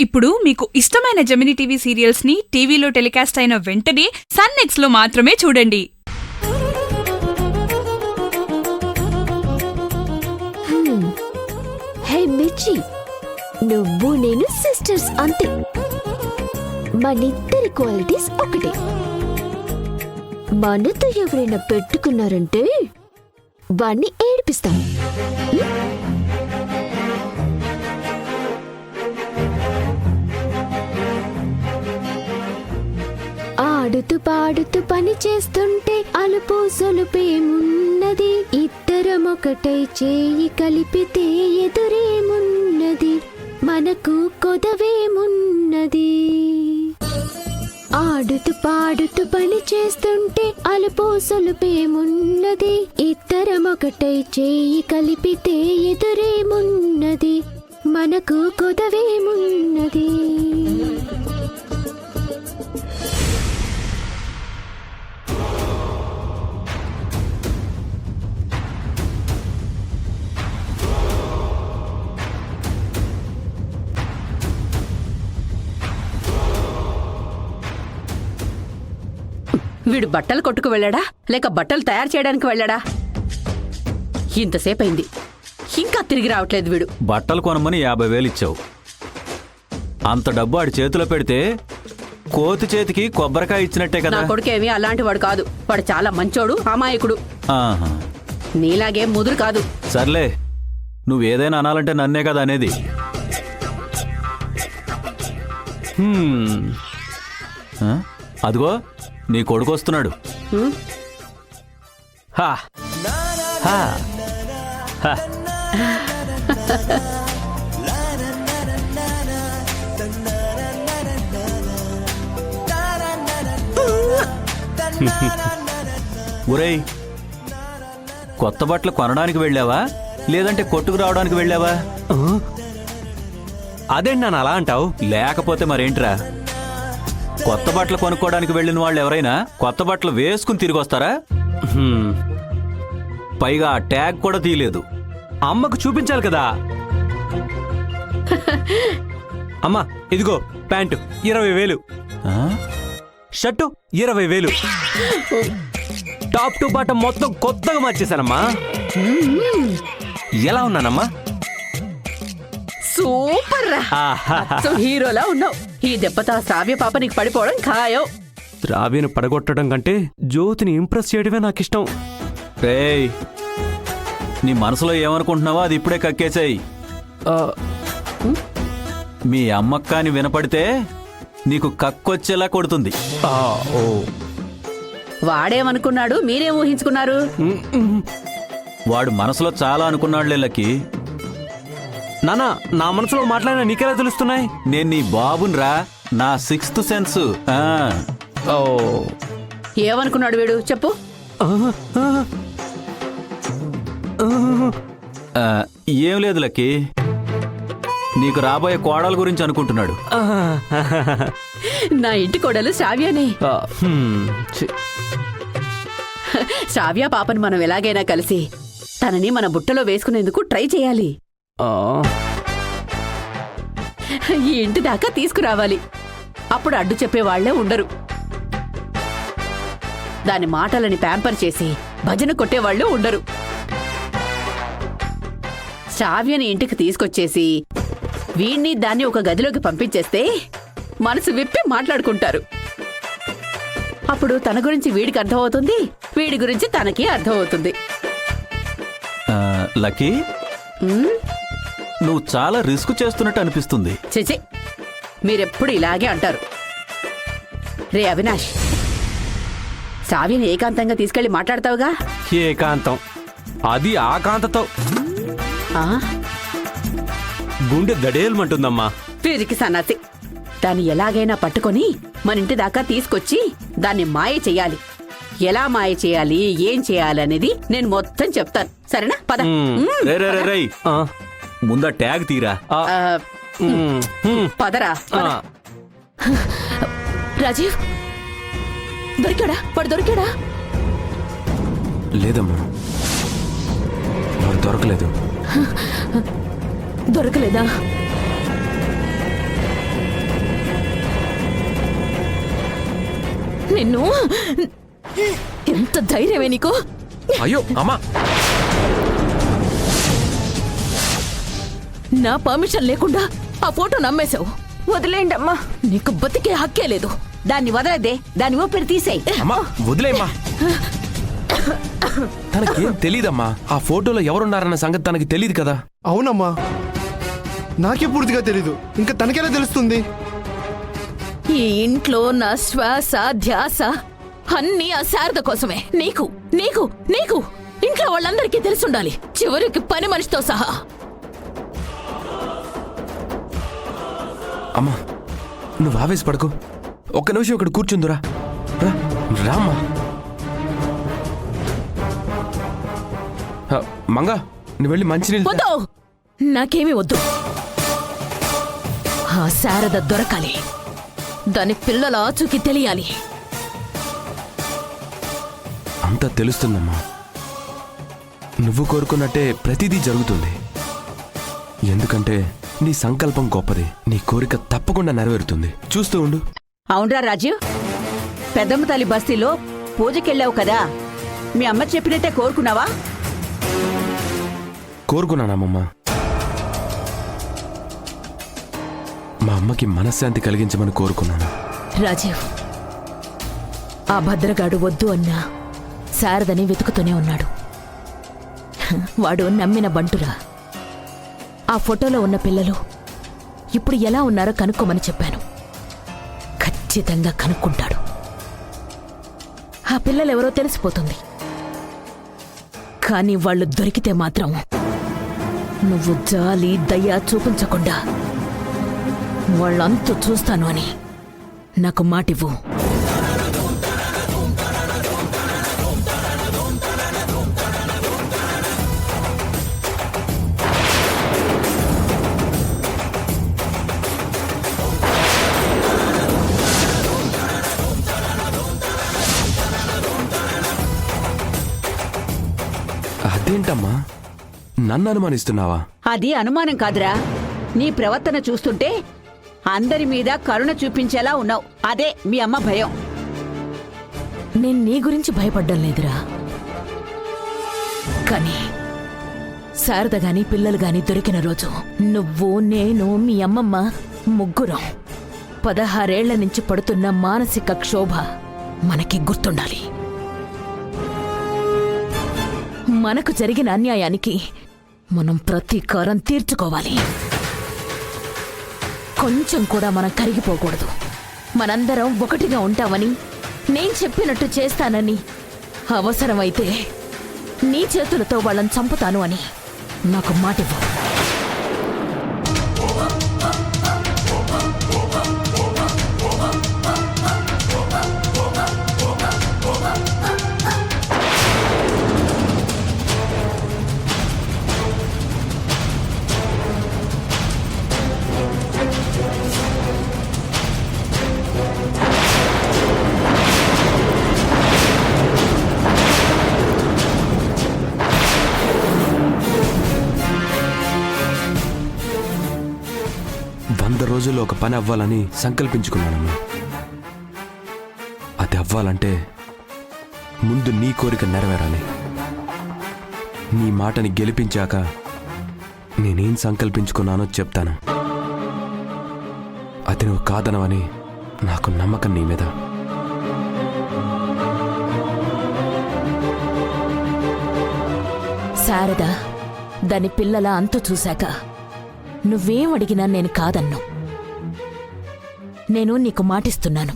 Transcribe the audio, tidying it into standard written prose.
ఇప్పుడు మీకు ఇష్టమైన జెమినీ టీవీ సీరియల్స్ ని టీవీలో టెలికాస్ట్ అయిన వెంటనే సన్ నెక్స్ట్ లో మాత్రమే చూడండి. హే మిర్చి, నువ్వు నేను సిస్టర్స్ అంతే. మనిద్దరి క్వాలిటీస్ ఒకటే. మనతో ఎవరైనా పెట్టుకున్నారంటే వాణ్ణి ఏడిపిస్తాం. ఆడుతూ పాడుతూ పని చేస్తుంటే అలుపు సొలుపేమున్నది, ఇద్దరమొకటై చేయి కలిపితే ఎదురేమున్నది, మనకు కొదవేమున్నది. ఆడుతూ పాడుతూ పని చేస్తుంటే అలుపు సొలుపేమున్నది, ఇద్దరమొకటై చేయి కలిపితే ఎదురేమున్నది, మనకు కొదవేమున్నది. వీడు బట్టలు కొట్టుకు వెళ్ళాడా లేక బట్టలు తయారు చేయడానికి వెళ్ళాడా? ఇంతసేపు అయింది, ఇంకా తిరిగి రావట్లేదు వీడు. బట్టలు కొనమని 50,000 ఇచ్చావు. అంత డబ్బు ఆడి చేతిలో పెడితే కోతి చేతికి కొబ్బరికాయ ఇచ్చినట్టే కదా. నా కొడుకేమీ అలాంటి వాడు కాదు. వాడు చాలా మంచోడు, అమాయకుడు. ఆహా. నీలాగే ముదురు కాదు. సర్లే, నువ్వేదైనా అనాలంటే నన్నే కదా అనేది. అదిగో నీ కొడుకు వస్తున్నాడు. హా హా హా. ఒరేయ్, కొత్త బట్టలు కొనడానికి వెళ్ళావా లేదంటే కొట్టుకు రావడానికి వెళ్ళావా? అదేంటి నాన్న అలా అంటావు? లేకపోతే మరేంట్రా? కొత్త బట్టలు కొనుక్కోవడానికి వెళ్ళిన వాళ్ళు ఎవరైనా కొత్త బట్టలు వేసుకుని తిరిగి వస్తారా? పైగా ట్యాగ్ కూడా తీయలేదు. అమ్మకు చూపించాలి కదా. అమ్మా ఇదిగో pant 20,000, shirt 20,000, top to bottom మొత్తం కొత్తగా మార్చేశానమ్మా. ఎలా ఉన్నానమ్మా? సూపర్ రా, హీరోలా ఉన్నావు. ఈ దెబ్బతో శ్రావ్య పాప నీకు పడిపోవడం ఖాయం. శ్రావ్యను పడగొట్టడం కంటే జ్యోతిని ఇంప్రెస్ చేయడమే నాకు ఇష్టం. రేయ్, నీ మనసులో ఏమనుకుంటున్నావో అది ఇప్పుడే కక్కేసాయి. మీ అమ్మక్కాని వినపడితే నీకు కక్కొచ్చేలా కొడుతుంది. వాడేమనుకున్నాడు, మీరేం ఊహించుకున్నారు? వాడు మనసులో చాలా అనుకున్నాడులే లక్కీ. నానా, నా మనసులో మాట్లాడినా నీకెలా తెలుస్తున్నాయి? నేను నీ బాబున్రా, నా 6th సెన్స్. ఏమనుకున్నాడు వీడు చెప్పు? ఏం లేదు లక్కీ, నీకు రాబోయే కోడల గురించి అనుకుంటున్నాడు. నా ఇంటి కోడలు శ్రావ్యనే. శ్రావ్య పాపని మనం ఎలాగైనా కలిసి తనని మన బుట్టలో వేసుకునేందుకు ట్రై చేయాలి. ఈ ఇంటి దాకా తీసుకురావాలి. అప్పుడు అడ్డు చెప్పేవాళ్లే ఉండరు. దాని మాటలని ప్యాంపర్ చేసి భజన కొట్టేవాళ్లు ఉండరు. శ్రావ్యని ఇంటికి తీసుకొచ్చేసి వీణ్ణి దాన్ని ఒక గదిలోకి పంపించేస్తే మనసు విప్పి మాట్లాడుకుంటారు. అప్పుడు తన గురించి వీడికి అర్థమవుతుంది, వీడి గురించి తనకి అర్థమవుతుంది. లక్కీ, నువ్వు చాలా రిస్క్ చేస్తున్నట్టు అనిపిస్తుంది. చిచి, మీరెప్పుడు ఇలాగే అంటారు. రే అవినాష్, శ్రావ్యని ఏకాంతంగా తీసుకెళ్లి మాట్లాడతావుగా? ఏకాంతం? అది ఆకాంతతో గుండె దడేల్మంటుందమ్మా. వీరికి సన్నాసి. దాన్ని ఎలాగైనా పట్టుకొని మన ఇంటి దాకా తీసుకొచ్చి దాన్ని మాయ చెయ్యాలి. ఎలా మాయ చేయాలి, ఏం చేయాలనేది నేను మొత్తం చెప్తాను. సరేనా? పద. ముందా ట్యాగ్ తీరా. పదరా. రాజీవ్ దొరికాడా? వాడు దొరికాడా? లేదమ్మా, వాడు దొరకలేదు. దొరకలేదా? నిన్ను ఎంత ధైర్యమే నీకు? అయ్యో అమ్మా, నా పర్మిషన్ లేకుండా ఆ ఫోటో నమ్మేశావు. వదిలేండి అమ్మా. నీకు బతికే హక్కే లేదు. దాన్ని వదలదే, దాని ఊపిరి తీసేయ్. అమ్మా వదిలేమ్మా. తనకేం తెలీదమ్మా. ఆ ఫోటోలో ఎవరున్నారన్న సంగతి తనకి తెలియదు కదా. అవునమ్మా, నాకే పూర్తిగా తెలీదు. ఇంకా తనకెలా తెలుస్తుంది? ఈ ఇంట్లో నా శ్వాస ధ్యాస అన్నీ ఆ శారద కోసమే. నీకు నీకు నీకు ఇంట్లో వాళ్ళందరికీ తెలుసుండాలి, చివరికి పని మనిషితో సహా. అమ్మా నువ్వు ఆవేశపడకు. ఒక్క నిమిషం ఇక్కడ కూర్చుందురా. రామ్మా. మంగా నువ్వు వెళ్ళి మంచినీళ్ళు వద్దు, నాకేమీ వద్దు. ఆ శారద దొరకాలి, దాని పిల్లల ఆచూకీ తెలియాలి. అంతా తెలుస్తుందమ్మా. నువ్వు కోరుకున్నట్టే ప్రతిదీ జరుగుతుంది. ఎందుకంటే నీ సంకల్పం గొప్పది. నీ కోరిక తప్పకుండా నెరవేరుతుంది. చూస్తూ ఉండు. అవునరా రాజీవ్, పెద్దమ్మ తల్లి బస్తీలో పూజకెళ్ళావు కదా, మీ అమ్మ చెప్పినట్టే కోరుకున్నావా? కోరుకున్నానమ్మమ్మా. మా అమ్మకి మనశ్శాంతి కలిగించమని కోరుకున్నాను. రాజీవ్, ఆ భద్రగాడు వద్దు అన్నా శారదని వెతుకుతూనే ఉన్నాడు. వాడు నమ్మిన బంటురా. ఆ ఫోటోలో ఉన్న పిల్లలు ఇప్పుడు ఎలా ఉన్నారో కనుక్కోమని చెప్పాను. ఖచ్చితంగా కనుక్కుంటాడు. ఆ పిల్లలెవరో తెలిసిపోతుంది. కానీ వాళ్ళు దొరికితే మాత్రం నువ్వు జాలి దయ చూపించకుండా వాళ్ళంతా చూస్తాను అని నాకు మాటివ్వు. అదేంటమ్మా నన్ను అనుమానిస్తున్నావా? అది అనుమానం కాదురా, నీ ప్రవర్తన చూస్తుంటే అందరి మీద కరుణ చూపించేలా ఉన్నావు. అదే మీ అమ్మ భయం. నేను నీ గురించి భయపడ్డం లేదురా. కానీ శారద గాని పిల్లలు గాని దొరికిన రోజు నువ్వు, నేను, మీ అమ్మమ్మ ముగ్గురం 16 ఏళ్ల నుంచి పడుతున్న మానసిక క్షోభ మనకి గుర్తుండాలి. మనకు జరిగిన అన్యాయానికి మనం ప్రతీకారం తీర్చుకోవాలి. కొంచెం కూడా మనం కరిగిపోకూడదు. మనందరం ఒకటిగా ఉంటామని, నేను చెప్పినట్టు చేస్తానని, అవసరమైతే నీ చేతులతో వాళ్ళని చంపుతాను అని నాకు మాటివ్వు. రోజుల్లో ఒక పని అవ్వాలని సంకల్పించుకున్నానమ్మా. అది అవ్వాలంటే ముందు నీ కోరిక నెరవేరాలి. నీ మాటని గెలిపించాక నేనేం సంకల్పించుకున్నానో చెప్తాను. అది నువ్వు కాదనవని నాకు నమ్మకం నీ మీద. శారద దాని పిల్లల అంతు చూశాక నువ్వేం అడిగినా నేను కాదన్ను. నేను నీకు మాటిస్తున్నాను.